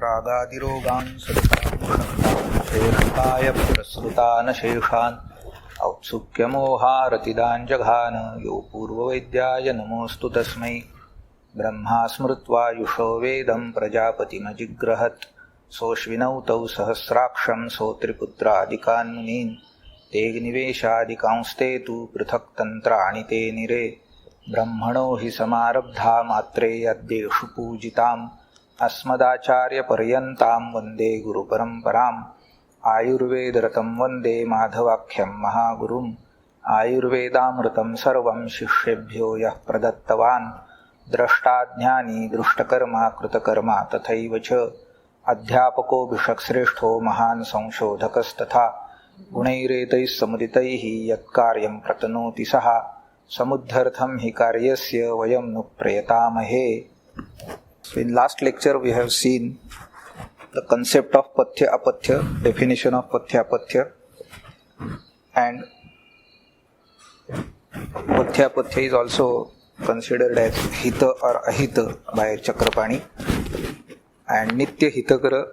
रागादिरोगान् सत्ताय पुरस्कृतान् शेषान् औत्सुक्यमोहारतिदान् जघान यो पूर्ववैद्याय नमोऽस्तु तस्मै ब्रह्मा स्मृत्वा युषो वेदं प्रजापतिमजिग्रहत् सोऽश्विनौ तौ सहस्राक्षं सोत्रिपुत्रादिकान् मुनीन् ते निवेशादिकांस्ते तु पृथक् तन्त्राणि ते निरे ब्रह्मणो हि समारब्धा मात्रे अद्येषु पूजिताम् अस्मदाचार्यपर्यन्तां वन्दे गुरुपरम्पराम् आयुर्वेदरतं वन्दे माधवाख्यं महागुरुम् आयुर्वेदामृतं सर्वं शिष्येभ्यो यः प्रदत्तवान् द्रष्टाज्ञानी दृष्टकर्मा कृतकर्मा तथैव च अध्यापको भिषक्श्रेष्ठो महान् संशोधकस्तथा गुणैरेतैः समुदितैः यत्कार्यं प्रतनोति सः समुद्धर्थं हि कार्यस्य वयं नु प्रयतामहे. So in last lecture we have seen the concept of pathya apathya, definition of pathya apathya, and pathya apathya is also considered as hita or ahita by Chakrapani, and nitya hitakara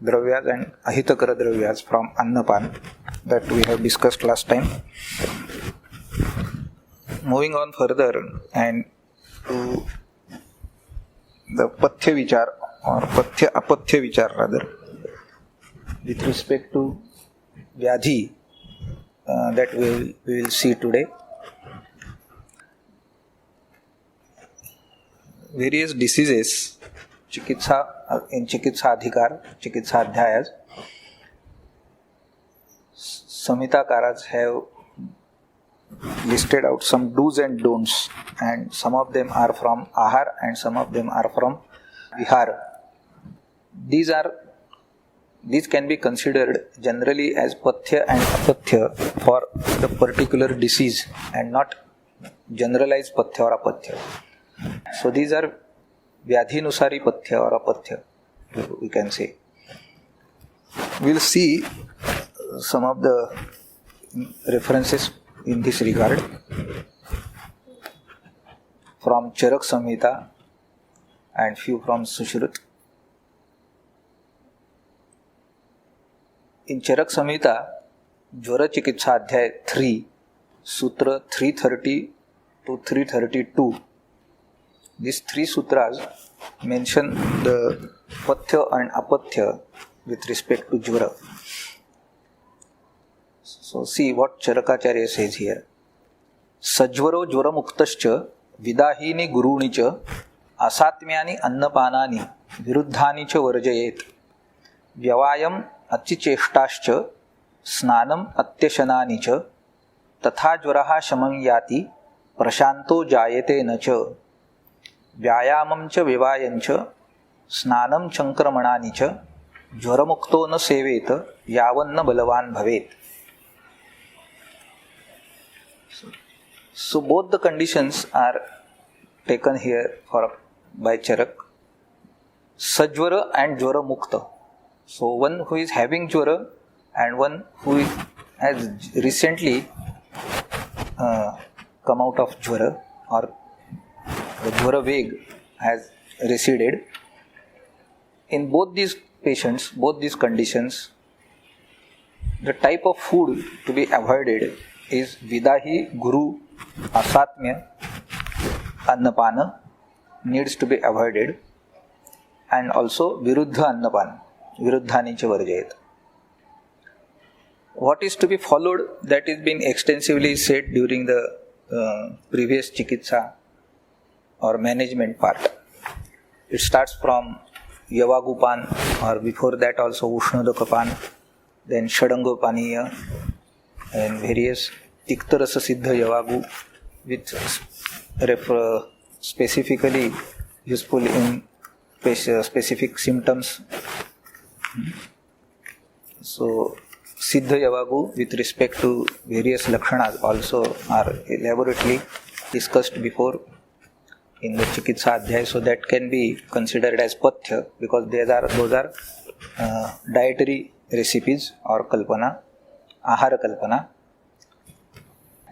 dravyas and ahitakara dravyas from Annapan that we have discussed last time. Moving on further and to the pathya vichar or pathya apathya vichar rather with respect to vyadhi that we will see today. Various diseases chikitsa in chikitsa adhikar, chikitsa adhyayas, samhitakaras have listed out some do's and don'ts, and some of them are from ahar and some of them are from vihar. These can be considered generally as pathya and apathya for the particular disease and not generalized pathya or apathya. So these are vyadhinusari pathya or apathya, we can say. We'll see some of the references in this regard from Charak Samhita and few from Sushruta. In Charak Samhita, Jvara Chikitsa Adhyay 3, Sutra 330 to 332, these three sutras mention the pathya and apathya with respect to Jvara. So see what Charakacharya says here. Sajvaro jvaramuktascha vidahini guruni cha asatmyani annapanani viruddhani cha varjayet vyavayam achicheshtascha snanam atyashanani cha tatha jvaraha shamam yati prashanto jayate na cha vyayamam cha vivayam cha snanam chankramanani cha jvaramukto na sevet yavanna balavan bhavet. So both the conditions are taken here by Charak. Sajvara and Jvara Mukta. So one who is having Jvara and one who has recently come out of Jvara, or the Jvara Veg has receded. In both these patients, both these conditions, the type of food to be avoided is Vidahi, Guru, Asatmya, Annapana needs to be avoided, and also Viruddha Annapana, Viruddhani cha varjayet. What is to be followed, that is been extensively said during the previous Chikitsa or management part. It starts from Yavagupan, or before that also Ushnodakapan, then Shadangopaniya, and various Tiktarasa Siddha Yavagu, which specifically useful in specific symptoms. So Siddha Yavagu with respect to various Lakshanas also are elaborately discussed before in the Chikitsa Adhyay, so that can be considered as Pathya because those are dietary recipes or Kalpana, Ahara Kalpana.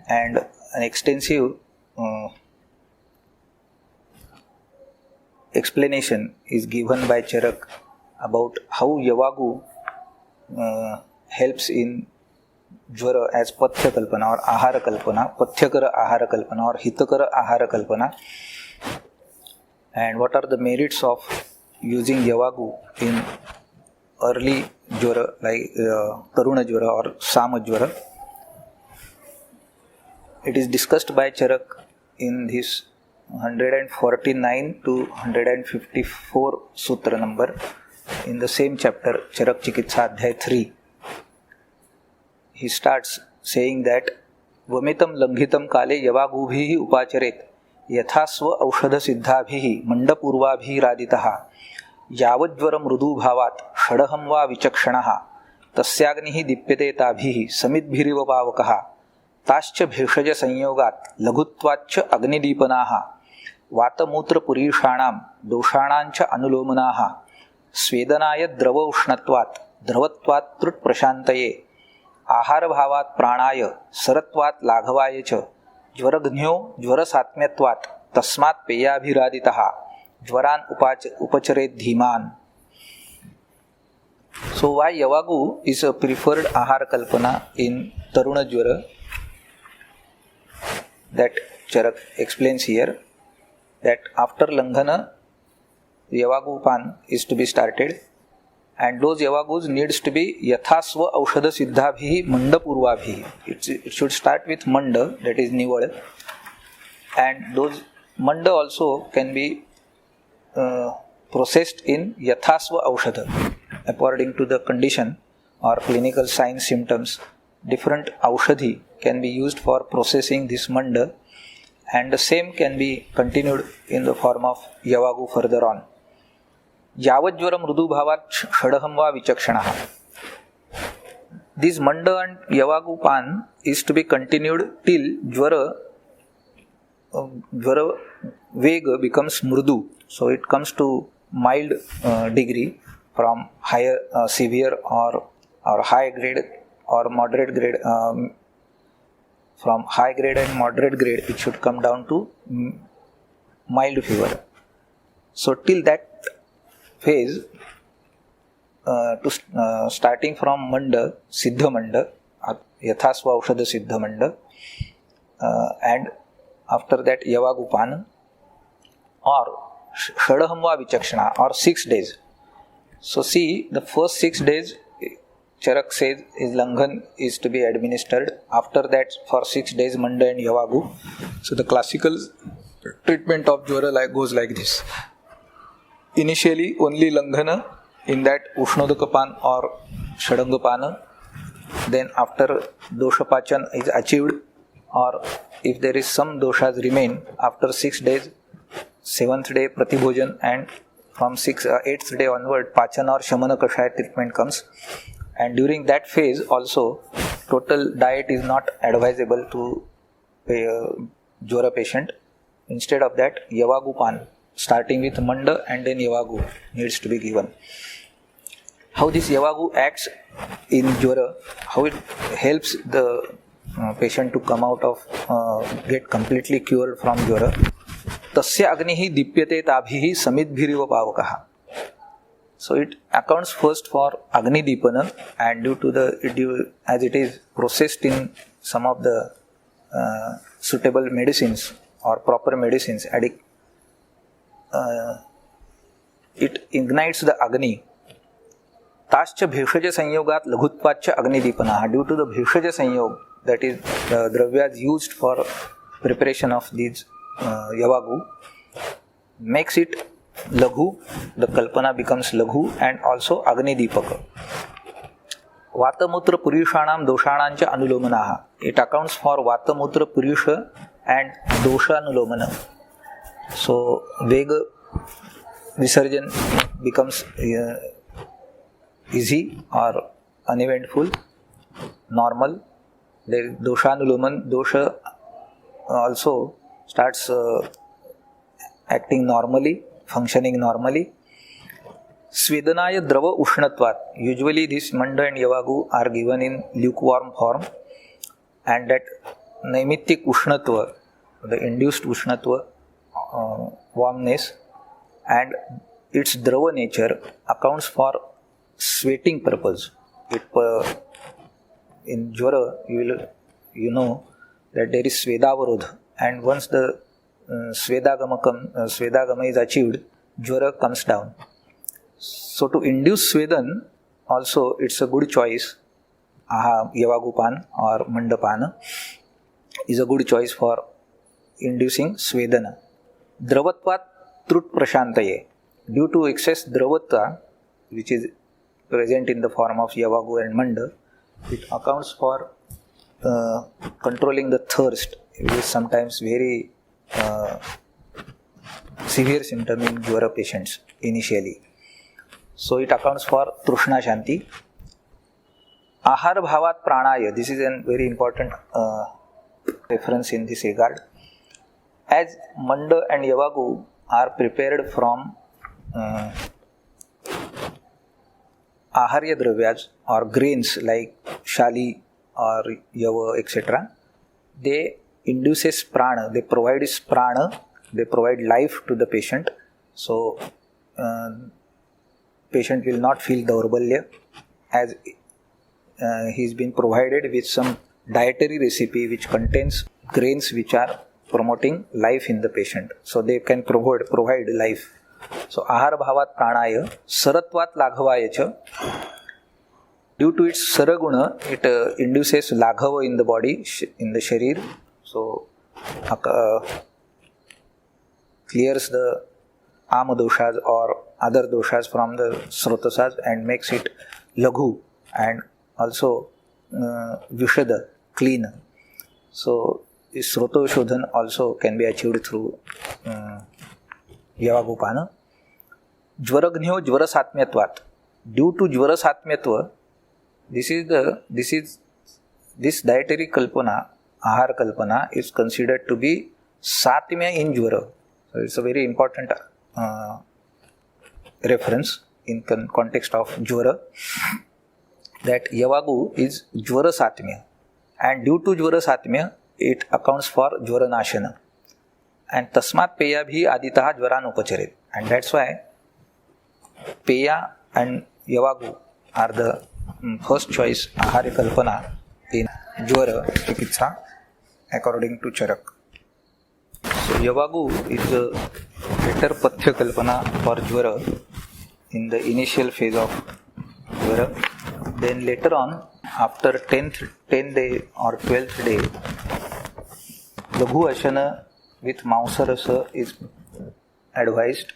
And an extensive explanation is given by Charak about how Yavagu helps in Jvara as Pathya Kalpana or Ahara Kalpana, Pathyakara Ahara Kalpana or Hitakara Ahara Kalpana, and what are the merits of using Yavagu in early Jvara like Taruna Jvara or Sama Jvara. It is discussed by Charak in this 149 to 154 Sutra number in the same chapter, Charak Chikitsa Adhyay 3. He starts saying that Vamitam Langhitam Kale Yavagubhihi Upacharet Yathasva Aushadha Siddhabhihi Mandapurvabhihi Raditaha Yavajvara Mrudu Bhavat Shadaham Va Vichakshanaha Tasyagnihi Dipyate Tabhihi Samidbhiriva Pavakaha ताश्च भेषज संयोगात् लघुत्वाच्च अग्निदीपनाः वातमूत्र पुरीषाणां दोषाणांच अनुलोमनाः स्वेदनाय द्रव उष्णत्वात् द्रवत्वात् त्रुट प्रशान्तये आहार भावात् प्राणाय सरत्वात् लाघवाय च ज्वरघ्न्यो ज्वरसात्म्यत्वात् तस्मात् पेयाभिरादितः ज्वरान् उपचरेत् धीमान्. So why Yavagu is a preferred ahara kalpana in Taruna Jvara? That Charak explains here, that after Langhana, Yavagu Pan is to be started, and those Yavagus needs to be Yathasva Aushadha Siddhabhihi Mandapurvabhihi. It should start with Manda, that is Nivad, and those Manda also can be processed in Yathasva Aushadha according to the condition or clinical signs, symptoms. Different aushadhi can be used for processing this manda, and the same can be continued in the form of Yavagu further on. Yavajvara mrudu bhavat shadaham va vichakshanaha. This manda and Yavagu pan is to be continued till Jvara vega becomes mrudu. So it comes to mild degree from higher, severe or high grade or moderate grade. From high grade and moderate grade, it should come down to mild fever. So till that phase, starting from Manda, Siddha Manda, Yathasva Aushadha Siddha Manda, and after that Yavagupan or Shadahamva Vichakshana or 6 days. So see, the first 6 days Charak says is Langhan is to be administered. After that, for 6 days, Manda and Yavagu. So the classical treatment of Jvara goes like this. Initially, only Langhana, in that Ushnodakapan or Shadangapana. Then after Doshapachan is achieved, or if there is some doshas remain, after 6 days, 7th day Pratibhojan, and from 8th day onward, Pachan or Shamana Kashaya treatment comes. And during that phase also, total diet is not advisable to a Jvara patient. Instead of that, Yavagu pan, starting with Manda and then Yavagu, needs to be given. How this Yavagu acts in Jvara, how it helps the patient to come out of, get completely cured from Jvara. Tasya agnihi dipyate tabhihi samidbhiriva pavakaha. So it accounts first for Agni Dipana, and due to as it is processed in some of the suitable medicines or proper medicines, it ignites the Agni. Tascha Bheshaja Sanyogat Laghutvacha Agni Dipana. Due to the Bheshaja Sanyog, that is the dravyas used for preparation of these Yavagu, makes it Laghu, the Kalpana becomes Laghu, and also Agni Dipaka. Vatamutra Purishanam Doshanancha Anulomanaha. It accounts for Vatamutra Purisha and Dosha Anulomana. So Vega Visarjan becomes easy or uneventful, normal. There is Dosha Anuloman, Dosha also starts acting normally, functioning normally. Svedanaya Drava Ushnatvat. Usually this Manda and Yavagu are given in lukewarm form, and that Naimittik Ushnatva, the induced Ushnatva, warmness, and its drava nature accounts for sweating purpose. In Jwara, you know that there is Svedavarodh, and once the Svedagama is achieved, Jwara comes down. So to induce Svedan, also it's a good choice. Yavagupan or Mandapana is a good choice for inducing Svedana. Dravatvat trut prashantaye. Due to excess dravatva, which is present in the form of Yavagu and Manda, it accounts for controlling the thirst, which is sometimes very severe symptom in Jwara patients initially. So it accounts for Trushna Shanti. Ahar Bhavat Pranaya, this is a very important reference in this regard. As Manda and Yavagu are prepared from Aharya Dravyas or grains like Shali or Yava, etc., they induces prana, they provide life to the patient. So patient will not feel daurbalya, as he is being provided with some dietary recipe which contains grains which are promoting life in the patient. So they can provide life. So ahar bhavat pranaya saratvat laghavaya cha. Due to its saraguna, it induces laghava in the body, in the sharir. So clears the ama doshas or other doshas from the srotasas and makes it laghu, and also vishada, clean. So this srotoshodhan also can be achieved through Yavagupana. Jwaragnyo jwarasatmyatvat. Due to jwarasatmyatva, this dietary kalpana, ahar kalpana, is considered to be satmya in jwara. So it's a very important reference in context of jwara, that Yavagu is jwara satmya, and due to jwara satmya, it accounts for jwara nashana. And tasmat peya bhi aditaha jwaran upacharet, and that's why peya and Yavagu are the first choice ahari kalpana in jwara chikitsa according to Charak. So Yavagu is a better pathya kalpana for jwara in the initial phase of jwara. Then later on, after 10th day or 12th day, Laghu Ashana with Mausarasa is advised.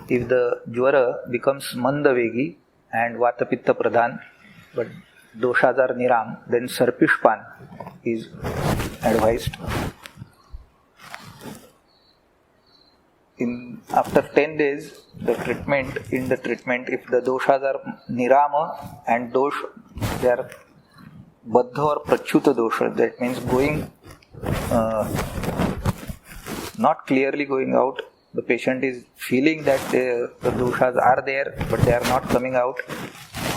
If the jwara becomes mandavegi and Vatapitta Pradhan, but doshas are niram, then Sarpishpan is advised. After 10 days, if the doshas are nirama and they are baddha or prachyuta dosha, that means going not clearly going out, the patient is feeling that the doshas are there but they are not coming out,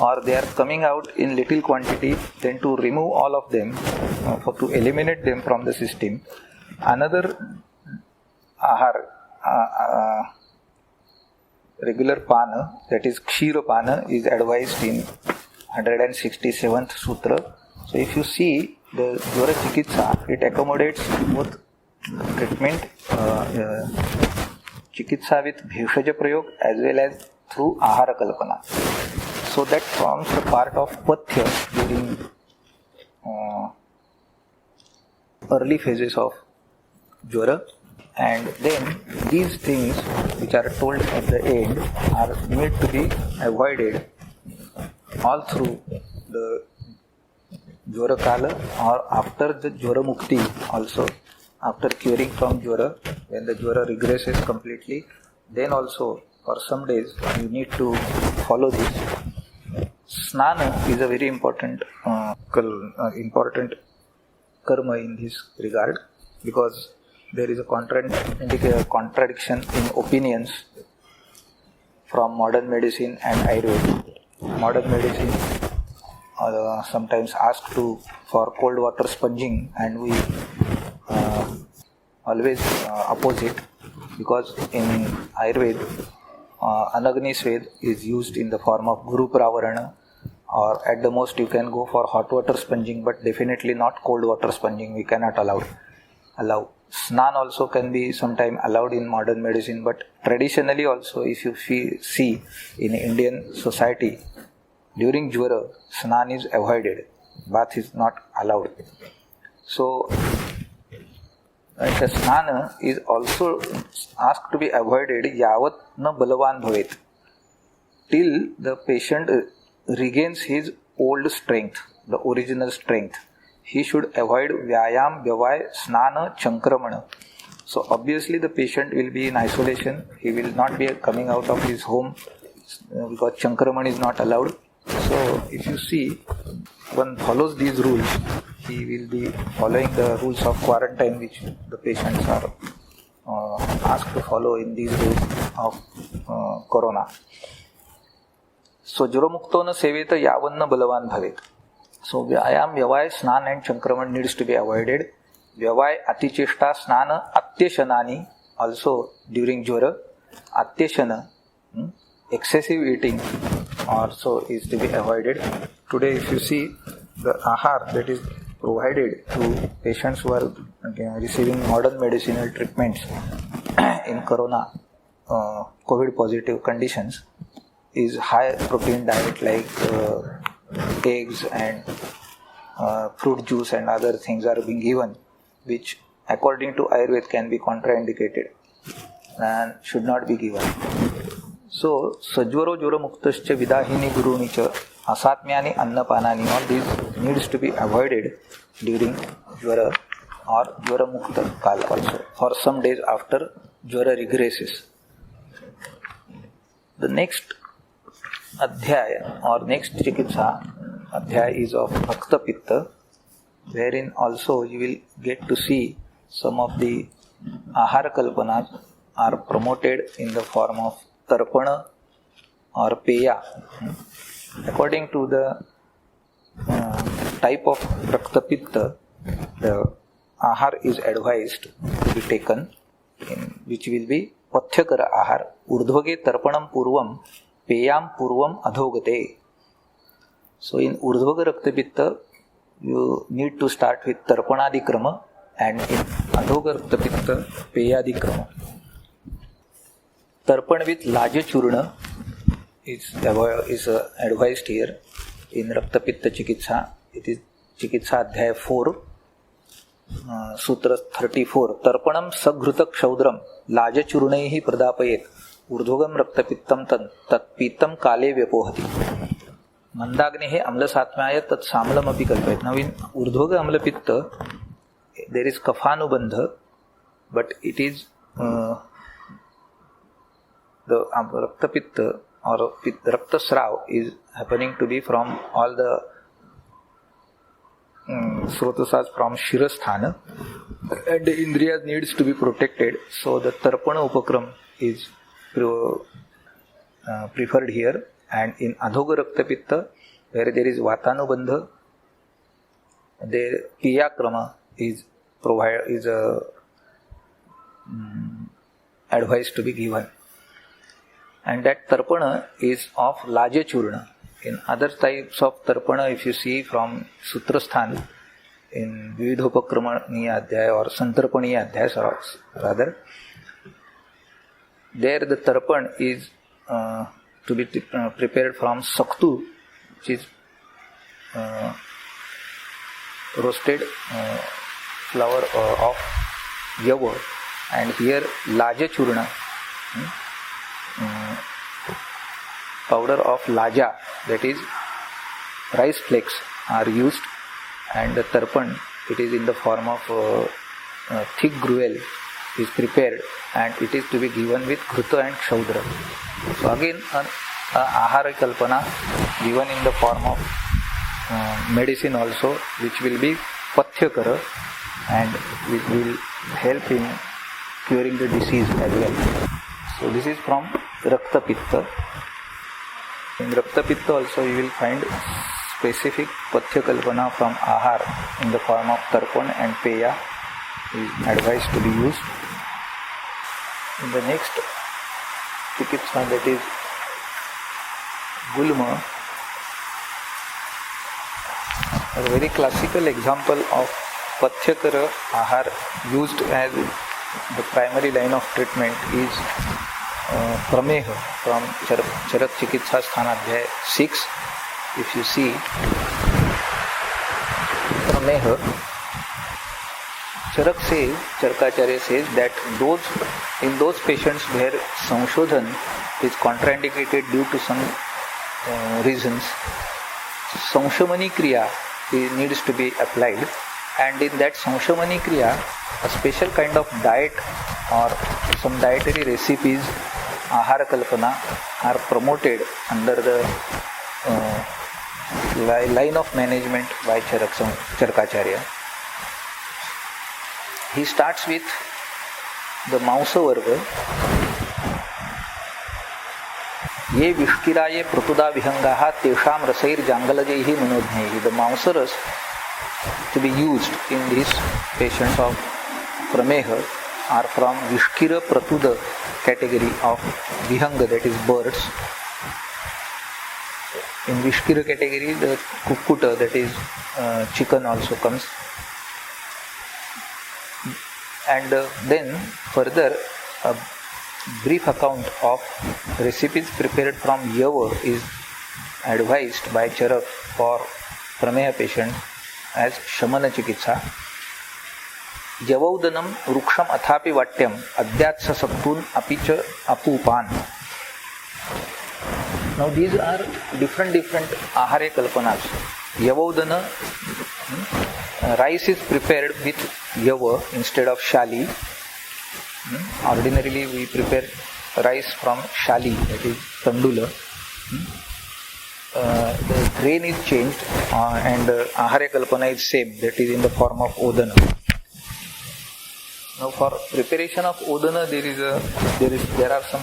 or they are coming out in little quantity, then to remove all of them, to eliminate them from the system, another ahar, regular pana, that is kshira pana, is advised in 167th sutra. So if you see the jwara chikitsa, it accommodates both treatment, chikitsa with bheshaja prayog as well as through ahara kalpana. So that forms the part of pathya during early phases of jwara. And then these things which are told at the end are made to be avoided all through the jwara kala or after the jwara mukti also. After curing from jwara, when the jwara regresses completely, then also for some days you need to follow this. Snana is a very important karma in this regard, because there is a contradiction in opinions from modern medicine and Ayurveda. Modern medicine sometimes ask for cold water sponging, and we always oppose it, because in Ayurveda Anagni Swed is used in the form of Guru Pravarana, or at the most you can go for hot water sponging, but definitely not cold water sponging. We cannot allow. Snan also can be sometime allowed in modern medicine, but traditionally also, if you see in Indian society, during Jwara, Snan is avoided. Bath is not allowed. So, the Snan is also asked to be avoided yavat na balavan bhavet, till the patient regains his old strength, the original strength. He should avoid vyayam, vyavay, snana, chankramana. So obviously the patient will be in isolation. He will not be coming out of his home because chankramana is not allowed. So if you see, one follows these rules, he will be following the rules of quarantine which the patients are asked to follow in these days of corona. So ज्वरमुक्तो न सेवेत यावन्न बलवान भवेत. So vyayam, vyavay, snan and chankraman needs to be avoided. Vyavay, aticheshta, snana, atyashanani, also during jwara. Atyashana, excessive eating also is to be avoided. Today if you see the ahar that is provided to patients who are receiving modern medicinal treatments in corona, COVID positive conditions, is high protein diet like eggs and fruit juice and other things are being given, which according to Ayurveda can be contraindicated and should not be given. So, sajvaro jvara muktascha vidahini gurunicha asatmyani annapanani, all these needs to be avoided during jvara or jvara mukta kal also, for some days after jvara regresses. The next adhyaya or next chikitsa adhyaya is of Bhakta Pitta, wherein also you will get to see some of the ahara kalpanas are promoted in the form of tarpana or peya. According to the type of Bhakta Pitta, the ahar is advised to be taken, which will be pathyakara ahar, urdhvage tarpanam purvam peyam purvam adhogate. So in urdhvaga rakta pitta, you need to start with tarpanadi krama, and in adhoga rakta pitta, peyadi krama. Tarpan with laja churna is advised here in rakta pitta chikitsa. It is chikitsa adhyaya 4, sutra 34. Tarpanam saghruta kshaudram laja churnaihi pradapayet urdhogam rakta pittam tat pittam kale vyapohati. Mandagnehe amla satmaya tat samlam api kalpayet. Now in urdhvoga amla pitta, there is kaphanubandha, but it is the rakta pitta or rakta srav is happening to be from all the srotasas from shirasthana, and the indriyas needs to be protected. So the tarpana upakram is preferred here. And in adhoga rakta pitta, where there is vatanubandha, the piyakrama is advised to be given. And that tarpana is of laja churna. In other types of tarpana, if you see from sutrasthan, in vividhopakramaniya adhyaya or santarpaniya adhyaya rather, there the tarpan is to be prepared from saktu, which is roasted flour of yava, and here laja churna, powder of laja, that is rice flakes, are used, and the tarpan, it is in the form of thick gruel, is prepared, and it is to be given with kruta and kshaudra. So again, an ahara kalpana given in the form of medicine also, which will be pathyakara and which will help in curing the disease as well. So this is from Rakta Pitta. In Rakta Pitta also you will find specific Pathya Kalpana from Ahar in the form of Tarpan and Peya is advised to be used. In the next chikitsa, that is gulma, a very classical example of pathyakara ahar used as the primary line of treatment is prameha from Charak Chikitsa Sthanadhyay 6. If you see prameha, Charakacharya says that in those patients where Samshodhan is contraindicated due to some reasons, Samshamani Kriya needs to be applied, and in that Samshamani Kriya, a special kind of diet or some dietary recipes, Ahara Kalpana, are promoted under the line of management by Charakacharya. He starts with the Mausa Varga. Ye Vishkiraye Pratuda Vihangaha Tesham Rasair Jangalajaihi Manodhnehi. The Mausaras to be used in these patients of Prameha are from Vishkira Pratuda category of Vihanga, that is birds. In Vishkira category, the Kukkuta, that is chicken, also comes. And then further, a brief account of recipes prepared from Yava is advised by Charak for Prameha patient as Shamana Chikitsa. Yavaudanam Ruksham Athapi Vatyam Adhyatsa Saptun Apicha Apupan. Now these are different Ahare Kalpanas. Yavaudana, rice is prepared with Yava instead of Shali. Ordinarily we prepare rice from Shali, that is Tandula. The grain is changed and Ahare Kalpana is same, that is in the form of Odana. Now for preparation of Odana there are some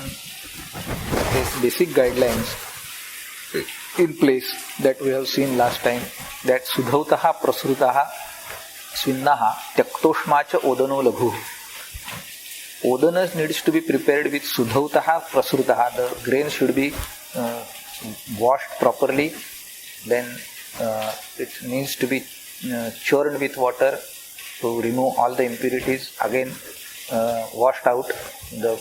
basic guidelines in place that we have seen last time, that Sudhautaha Prasrutaha Svinnaha Tyaktoshmacha Odano Laghu. Odanas needs to be prepared with Sudhautaha Prasrutaha. The grain should be washed properly, then it needs to be churned with water to remove all the impurities. Again washed out, the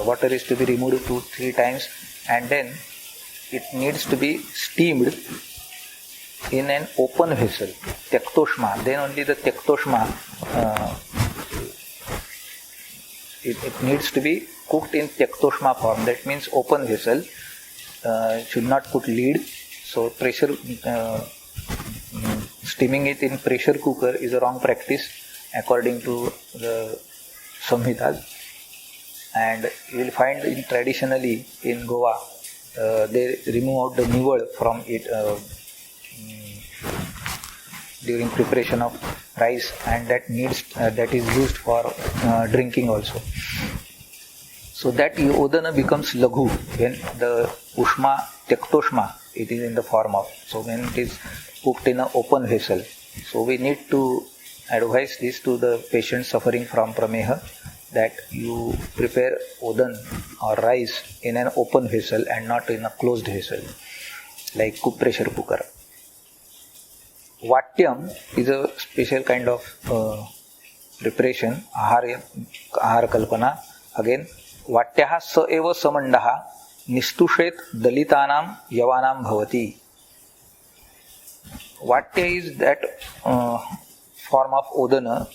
water is to be removed 2-3 times, and then it needs to be steamed in an open vessel, Tyaktoshma. Then only the Tyaktoshma, it needs to be cooked in Tyaktoshma form. That means open vessel, should not put lid. So pressure, steaming it in pressure cooker is a wrong practice according to the Samhitas. And you will find traditionally in Goa, they remove out the nival from it during preparation of rice, and that is used for drinking also. So that Odana becomes Laghu when the Ushma Tyaktoshma it is in the form of. So when it is cooked in an open vessel. So we need to advise this to the patients suffering from Prameha, that you prepare Odan or rice in an open vessel and not in a closed vessel like pressure cooker. Vatyam is a special kind of preparation, ahar kalpana. Again, Vatyaha sa eva samandaha nistushet dalitanam yavanam bhavati. Vatya is that form of Odana,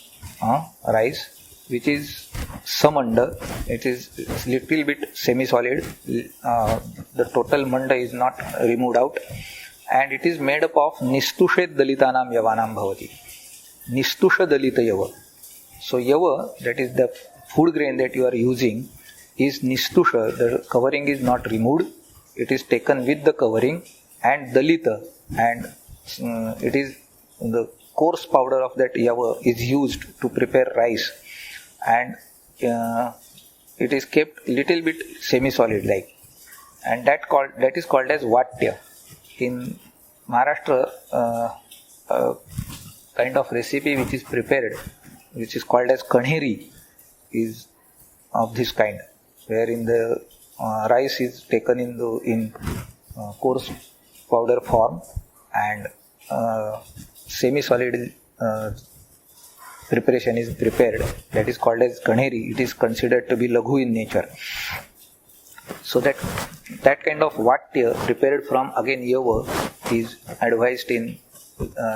rice, which is samanda. It is little bit semi-solid. The total manda is not removed out, and it is made up of nistushet dalitanam yavanam bhavati. Nistusha dalita yava. So yava, that is the food grain that you are using, is nistusha. The covering is not removed. It is taken with the covering, and dalita, and it is the coarse powder of that yava is used to prepare rice, and it is kept little bit semi-solid like, and that is called as vatya. In Maharashtra, kind of recipe which is prepared, which is called as kanheri, is of this kind, where in the rice is taken in coarse powder form and semi-solid preparation is prepared, that is called as ganheri. It is considered to be laghu in nature. So that kind of vatya prepared from again yava is advised in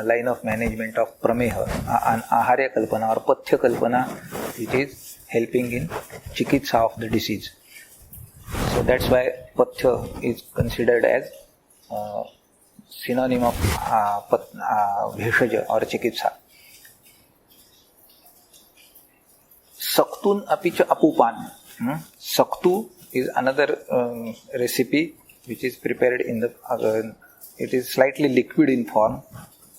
line of management of prameha, an aharya kalpana or pathya kalpana, which is helping in chikitsa of the disease. So that's why pathya is considered as synonym of bheshaja or chikitsa. Saktun apicha apupan. Saktu is another recipe which is prepared in the it is slightly liquid in form,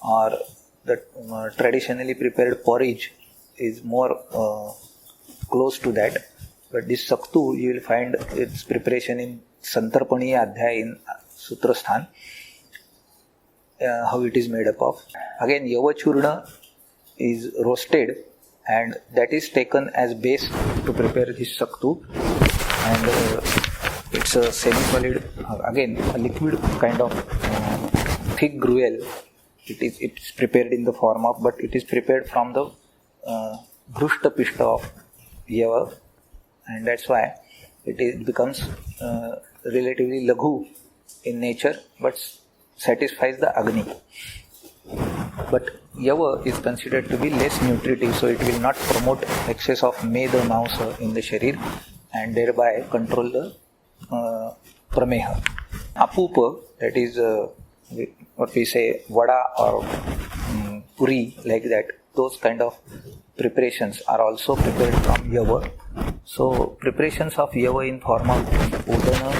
or the traditionally prepared porridge is more close to that. But this saktu, you will find its preparation in Santarpani Adhyaya in Sutrasthan, how it is made up of. Again, yavachurna is roasted and that is taken as base to prepare this saktu, and it's a semi-solid, again a liquid kind of thick gruel. It's prepared in the form of, but it is prepared from the dhrushta pishta of yava, and that's why it becomes relatively laghu in nature but satisfies the agni. But yava is considered to be less nutritive, so it will not promote excess of meda mausa in the sharir and thereby control the prameha. Apupa, that is what we say vada or puri, like that, those kind of preparations are also prepared from yava. So preparations of yava in form of udana,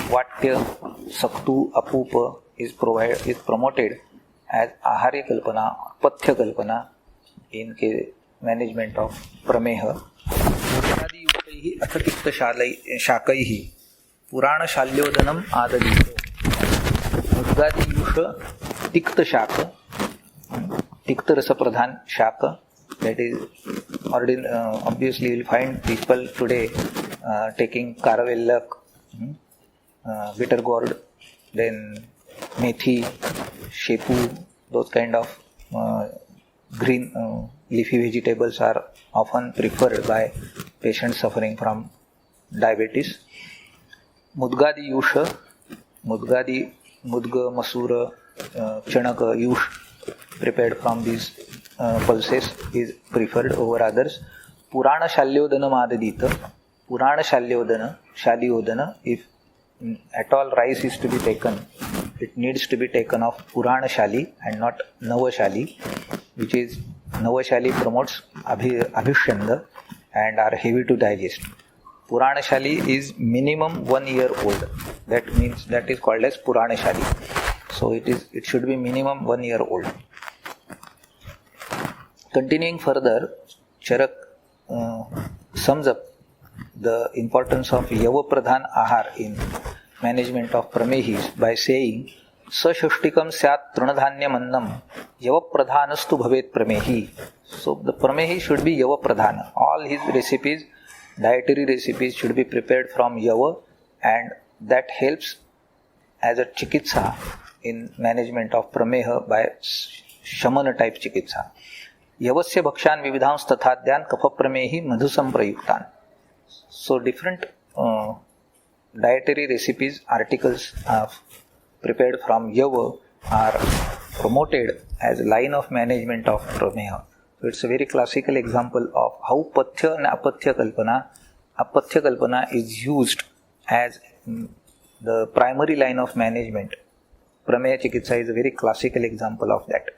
vatya, saktu, apupa is promoted as aharya kalpana, pathya kalpana in management of prameha. Mudgadi yukaihi athatikta shakaihi purana shalyodhanam adadito. Mudgadi yusha tikta shaka, tikta rasa pradhan shaka, that is obviously you will find people today taking karavellak, bitter gourd, then methi, shepu, those kind of green leafy vegetables are often preferred by patients suffering from diabetes. Mudgadi yusha, mudga, masura, chanaka, yush prepared from these pulses is preferred over others. Purana shalyodana madadita. Purana shalyodana, if at all rice is to be taken, it needs to be taken of Purana Shali and not Navashali, which is Navashali promotes Abhishyanda and are heavy to digest. Purana Shali is minimum 1 year old. That means that is called as Purana Shali. So it should be minimum 1 year old. Continuing further, Charak sums up the importance of Yava Pradhan Ahar in management of pramehis by saying Sashashtikam Syat Trinadhanyam Annam Yava Pradhanastu Bhavet Pramehi. So the pramehi should be Yava Pradhana. All his recipes, dietary recipes, should be prepared from Yava, and that helps as a chikitsa in management of prameha by Shamana type chikitsa. Yavasya bhakshan vividhams tathadyan kapha pramehi madhusam prayuktan. So different dietary recipes, articles prepared from yava are promoted as a line of management of prameha. So it's a very classical example of how pathya and apathya kalpana is used as the primary line of management. Prameha chikitsa is a very classical example of that.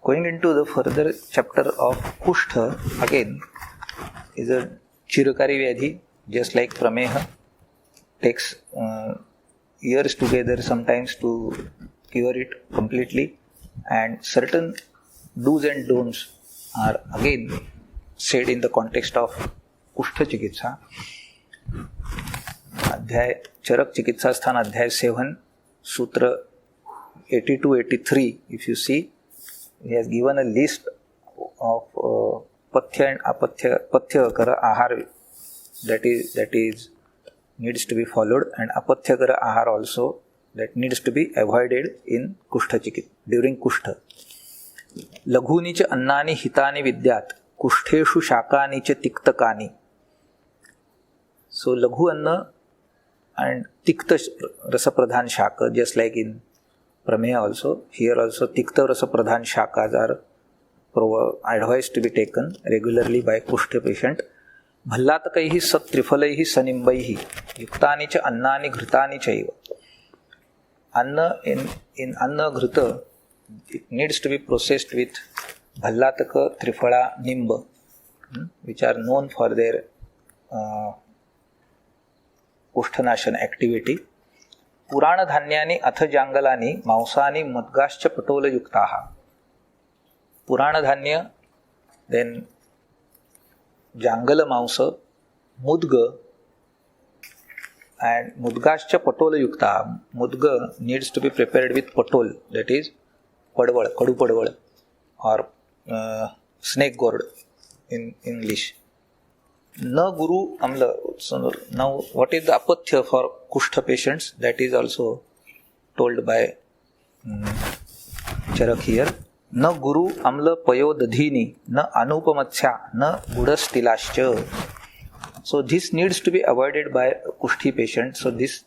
Going into the further chapter of Kushtha, again, is a Chirukari Vyadhi, just like Prameha, takes years together sometimes to cure it completely, and certain do's and don'ts are again said in the context of Kushtha Chikitsa. Adhyay, Charak Chikitsa Sthan Adhyay 7, Sutra 82-83, if you see, he has given a list of pathya and apatya, pathya kara ahar that is needs to be followed, and apathyakara ahar also that needs to be avoided in kusthachikit during kushtha. लघूनि च अन्नानि हितानि विद्यात् कुष्ठेषु शाकानि च तिक्तकानि. So लघु अन्न and tikta rasa pradhan shaka, just like in prameya also, here also tikta rasa pradhan shakas are advised to be taken regularly by kushtha patient. भल्लातकैः सत्रिफलैः सनिम्बैः युक्तानि च अन्नानि घृतानि चैव. Anna in anna घृत, it needs to be processed with bhallataka, trifala, nimba, which are known for their कुष्ठनाशन activity. पुराणधान्यानि अथ जांगलानि मांसानि मुद्गाश्च पटोलयुक्ताः. पुराणधान्य, then Jangal मांस, मुद्ग, and mudgascha patola yukta. Mudga needs to be prepared with patol, that is padwal, kadu padwal, or snake gourd in English. Na guru amla. So now what is the apathya for kushtha patients? That is also told by Charak here. Na guru amla payo dadhini, na anupamatsya, na gudastilascha. So this needs to be avoided by kushthi patient. So this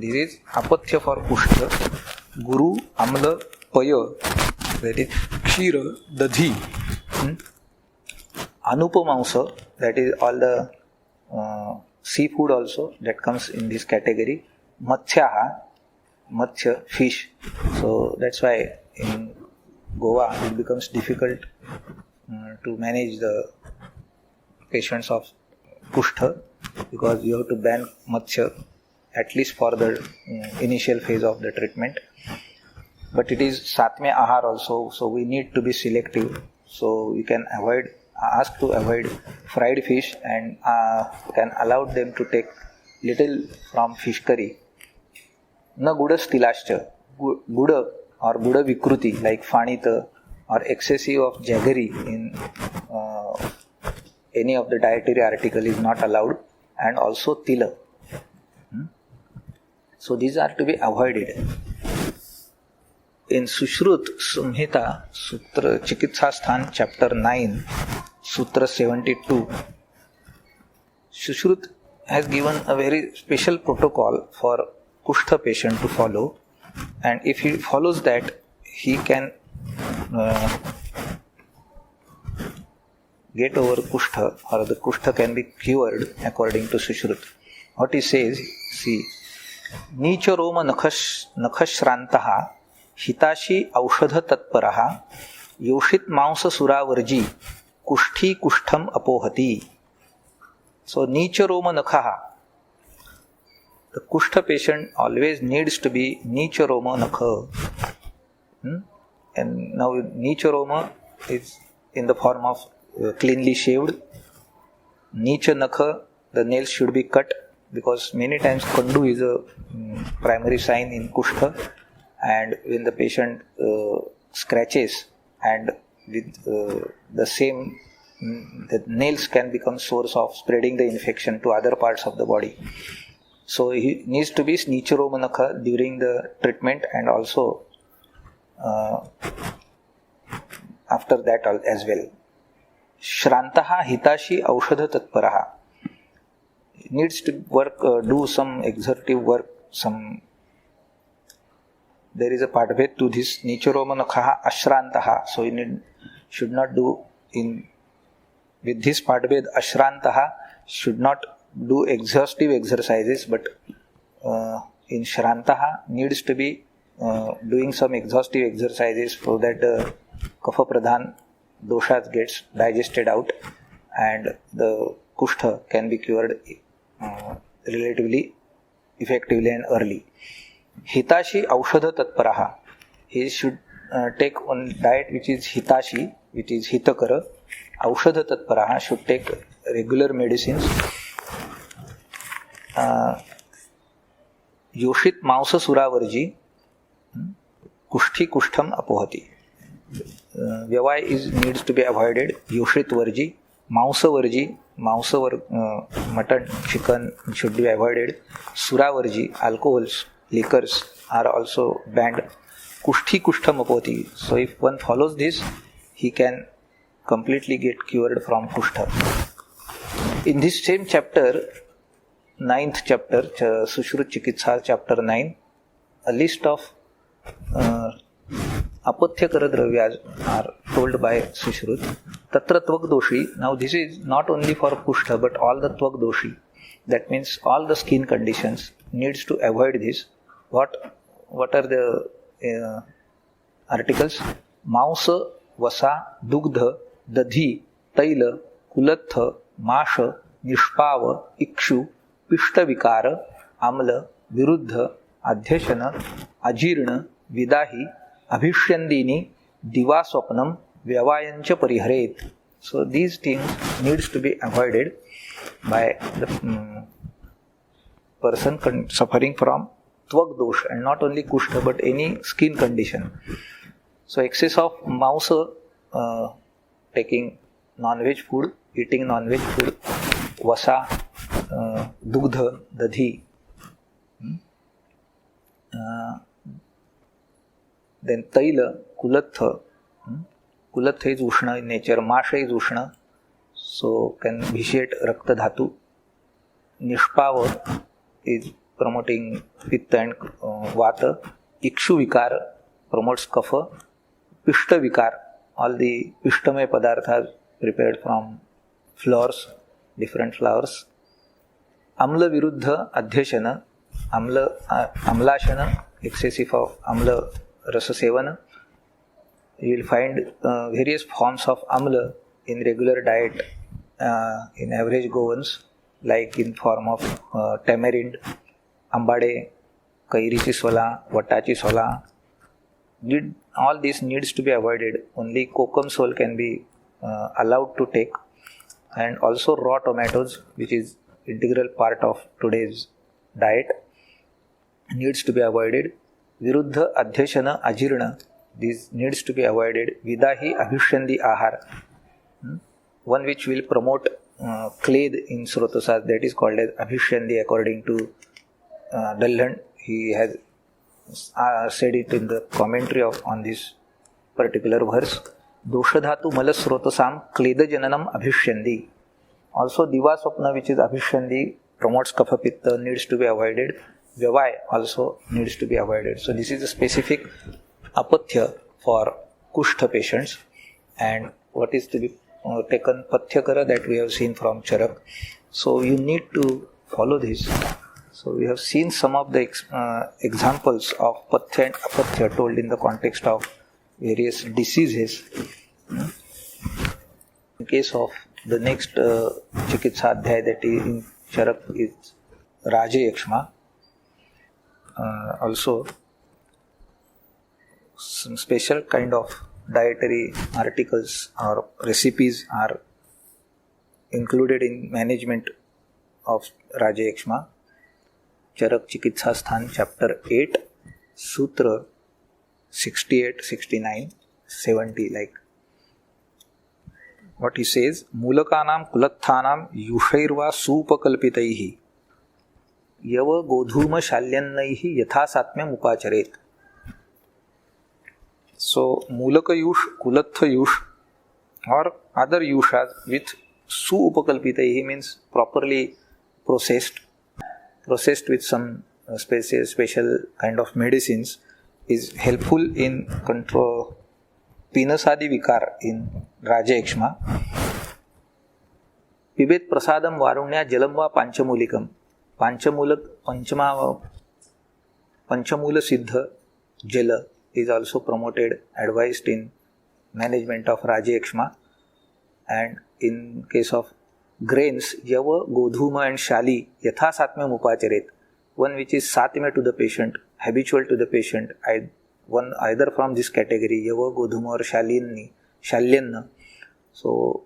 is apathya for kushtha. Guru, amla, paya, that is kshira, dadhi, anupamamsa, that is all the seafood also that comes in this category. Matsyaha, matsya, fish. So that's why in Goa it becomes difficult to manage the patients of kushtha, because you have to ban matsya at least for the initial phase of the treatment. But it is satmya ahar also, so we need to be selective. So we can ask to avoid fried fish, and can allow them to take little from fish curry. Na gudas tilascha, guda or guda vikruti like fanita or excessive of jaggery in any of the dietary article is not allowed, and also tila. So these are to be avoided. In Sushrut Samhita, Sutra Chikitsa Sthan, chapter 9, Sutra 72, Sushrut has given a very special protocol for kushtha patient to follow, and if he follows that, he can get over kushtha, or the kushtha can be cured according to Sushrut. What he says, see, Nicha Roma Nakhashrantaha Hitashi Aushadha Tatparaha Yoshit Mansa Suravarji Kushthi Kushtham Apohati. So Nicha Roma Nakhaha, the kushtha patient always needs to be Nicha Roma Nakha. And now Nicha Roma is in the form of cleanly shaved. Nicha Nakha, the nails should be cut, because many times Kandu is a primary sign in kushtha, and when the patient scratches, and with the same, the nails can become source of spreading the infection to other parts of the body. So he needs to be Nicha Roma Nakha during the treatment, and also after that as well. Shrantaha Hitashi Aushadha Tatparaha needs to work, do some exertive work. There is a Padbhed to this. Nicha Roma Nakhaha Ashrantaha. So you should not do with this Padbhed. Ashrantaha should not do exhaustive exercises, but in Shrantaha needs to be doing some exhaustive exercises so that the kapha pradhan doshas gets digested out, and the kushtha can be cured relatively effectively and early. Hitashi Aushadha Tatparaha. He should take one diet which is Hitashi, which is Hitakara. Aushadha Tatparaha should take regular medicines. Yoshit Mansa Suravarji Kushthi Kushtham Apohati. Vyavai needs to be avoided. Yoshit Varji, Mausavarji, mutton, chicken should be avoided. Suravarji, alcohols, liquors are also banned. Kushti Kushtamapoti. So if one follows this, he can completely get cured from Kushtha. In this same chapter, 9th chapter, Sushrut Chikitsa, chapter 9, a list of apathyakara dravyas are told by Sushrut. Tatra tvak doshi. Now this is not only for Kushtha but all the tvak doshi. That means all the skin conditions needs to avoid this. What are the articles? Mausa, vasa, dugdha, dadhi, taila, kulatha, masha, nishpava, ikshu, pishtavikara, amla, viruddha, adhyashana, ajirna, vidahi, abhishyandini, divaswapnam, vyavayancha pariharet. So these things needs to be avoided by the person suffering from tvak dosh, and not only kushta but any skin condition. So excess of mausa, taking non-veg food, eating non-veg food, vasa, dugdha, dadhi, then taila, kulatha. Kulatha is ushna in nature, masha is ushna, so can vitiate rakta dhatu. Nishpava is promoting pitta and vata. Ikshu vikar promotes kapha. Pishta vikar, all the pishtamay padarthas prepared from flowers, different flowers. Amla viruddha adhyashana, amlashana, excessive of amla rasa sevana. You will find various forms of amla in regular diet in average Goans, like in form of tamarind, ambade, kairichi sola, vatachi sola. All this needs to be avoided. Only kokum sol can be allowed to take, and also raw tomatoes, which is integral part of today's diet, needs to be avoided. Viruddha, adhyashana, ajirna, these needs to be avoided. Vidahi, abhishyandi ahar, one which will promote kledh in srotosas, that is called as abhishyandi according to Dalhand. He has said it in the commentary on this particular verse. Doshadhatu malas srotosam kleda jananam abhishyandi. Also divaswapna, which is abhishyandi, promotes kapha pitta, needs to be avoided. Vyavai also needs to be avoided. So this is a specific apathya for kushtha patients, and what is to be taken pathyakara, that we have seen from Charak. So you need to follow this. So we have seen some of the examples of pathya and apathya told in the context of various diseases. In case of the next Chikitsa Adhyay, that is in Charak, is Raja Yakshma. Also some special kind of dietary articles or recipes are included in management of Raja Yakshma. Charak Chikitsa Sthan, chapter 8, Sutra 68, 69, 70, like what he says: Mulakanam kulathanam yushairva supakalpitaihi yava godhuma shalyannaihi yatha satmyam upacharet. So mulaka yush, kulatha yush, or other yushas with su-upakalpitaihi means properly processed with some special kind of medicines, is helpful in control pinasadi vikar in Raja Yakshma. Pibet prasadam varunya jalamba panchamulikam. Panchamula siddha jala is also promoted, advised in management of Raja Yakshma. And in case of grains, yava, godhuma and shali yatha satmyam upacharet, one which is satmya to the patient, habitual to the patient, one either from this category, yava, godhuma or shalyanna. So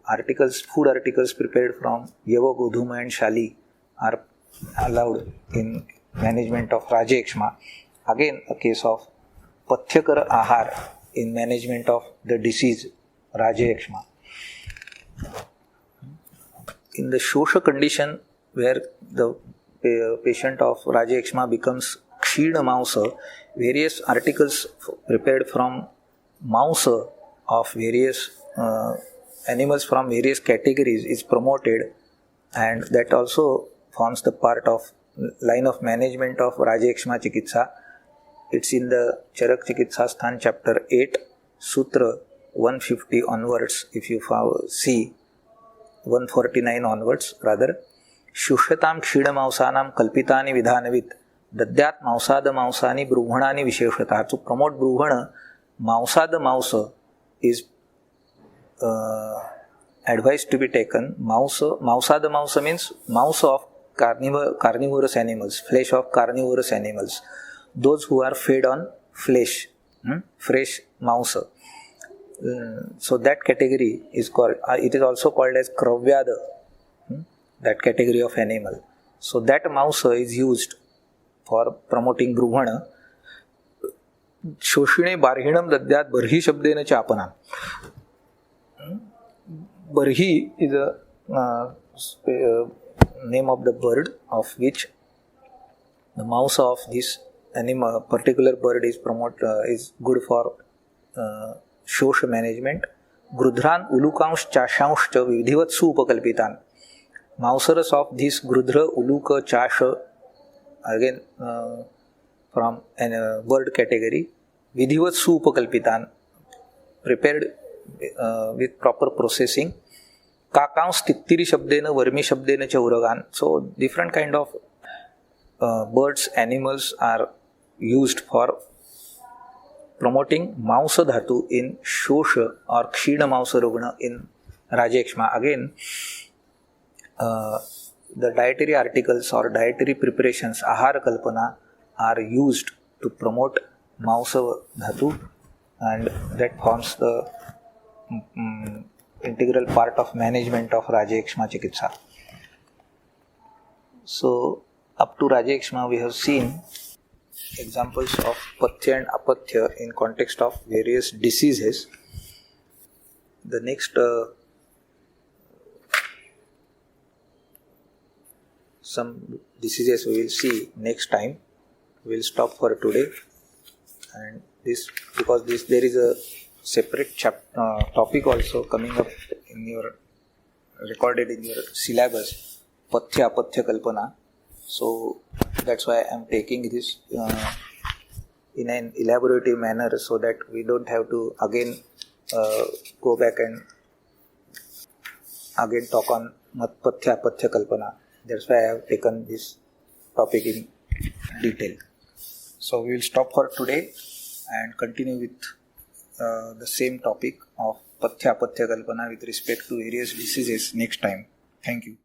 food articles prepared from yava, godhuma and shali are allowed in management of Raja Yakshma. Again, a case of pathyakara ahar in management of the disease Raja Yakshma. in the Shosha condition where the patient of Rajayakshma becomes Kshina Mausa, various articles prepared from Mausa of various animals from various categories is promoted, and that also forms the part of line of management of Rajayakshma Chikitsa. It's in the Charak Chikitsa Sthan chapter 8, Sutra 150 onwards, if you see 149 onwards rather. शुष्यतां क्षीणमांसानां कल्पितानि विधानवित् दद्यात् मांसाद मांसानि ब्रूहणानि विशेषतः. To promote ब्रूहण, मांसाद मांस is advised to be taken. Mausada mausa means mouse of carnivorous animals, flesh of carnivorous animals. Those who are fed on flesh, fresh mouse. So that category is called, it is also called as kravyada, that category of animal. So that mouse is used for promoting bruhana. Shoshine barhinam dadyat barhi shabdena chapana. Barhi is a name of the bird of which the mouse of this animal, particular bird is good for Shosha management. Grudhran ulukansh chashansh cha vidhivat supakalipitan. Mouserus of this grudhra, uluka, chasha, again from a bird category, vidhivat supakalipitan, prepared with proper processing. Kakans tittiri shabdena, varmi shabdena cha uragan. So different kind of birds, animals are used for promoting Mausa Dhatu in Shosha or Kshina Mausa Rugna in Rajayakshma. Again, the dietary articles or dietary preparations, Ahara Kalpana, are used to promote Mausa Dhatu, and that forms the integral part of management of Rajayakshma Chikitsa. So, up to Rajayakshma we have seen examples of Pathya and Apathya in context of various diseases. The next some diseases we will see next time. We will stop for today, and this because there is a separate topic also coming up in your recorded in your syllabus, Pathya Apathya Kalpana. So that's why I am taking this in an elaborative manner so that we don't have to again go back and again talk on Pathya Apathya Kalpana. That's why I have taken this topic in detail. So we will stop for today and continue with the same topic of Pathya Apathya Kalpana with respect to various diseases next time. Thank you.